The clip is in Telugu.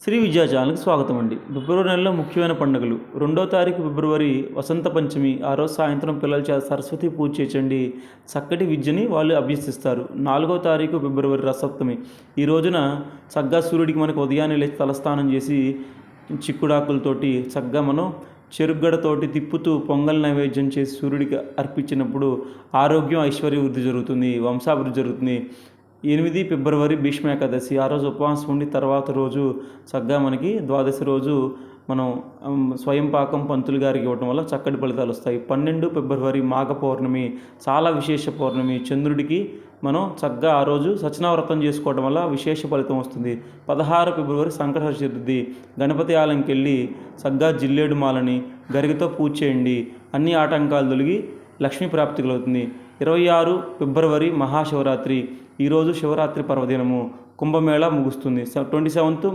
శ్రీ విద్యా ఛానల్కి స్వాగతం అండి. ఫిబ్రవరి నెలలో ముఖ్యమైన పండుగలు 2వ తారీఖు ఫిబ్రవరి వసంత పంచమి. ఆ రోజు సాయంత్రం పిల్లల చేత సరస్వతి పూజ చేయించండి. చక్కటి విద్యని వాళ్ళు అభ్యసిస్తారు. 4వ తారీఖు ఫిబ్రవరి రసప్తమి. ఈ రోజున చక్కగా సూర్యుడికి మనకు ఉదయాన్నే లేచి తలస్నానం చేసి చిక్కుడాకులతోటి చక్కగా మనం చెరుగడతోటి తిప్పుతూ పొంగల్ నైవేద్యం చేసి సూర్యుడికి అర్పించినప్పుడు ఆరోగ్యం, ఐశ్వర్య వృద్ధి జరుగుతుంది, వంశాభివృద్ధి జరుగుతుంది. 8 ఫిబ్రవరి భీష్మ ఏకాదశి. ఆ రోజు ఉపవాసం ఉండి తర్వాత రోజు చక్కగా మనకి ద్వాదశి రోజు మనం స్వయం పాకం పంతులు గారికి ఇవ్వటం వల్ల చక్కటి ఫలితాలు వస్తాయి. 12 ఫిబ్రవరి మాఘ పౌర్ణమి. చాలా విశేష పౌర్ణమి. చంద్రుడికి మనం చక్కగా ఆ రోజు సత్యనావ్రతం చేసుకోవడం వల్ల విశేష ఫలితం వస్తుంది. 16 ఫిబ్రవరి సంకటహర చతుర్థి. గణపతి ఆలయంకి వెళ్ళి చక్కగా జిల్లేడు మాలని గరికతో పూజ చేయండి. అన్ని ఆటంకాలు తొలగి లక్ష్మీ ప్రాప్తి కలుగుతుంది. 26 ఫిబ్రవరి మహాశివరాత్రి. ఈరోజు శివరాత్రి పర్వదినము. కుంభమేళా ముగుస్తుంది. 27th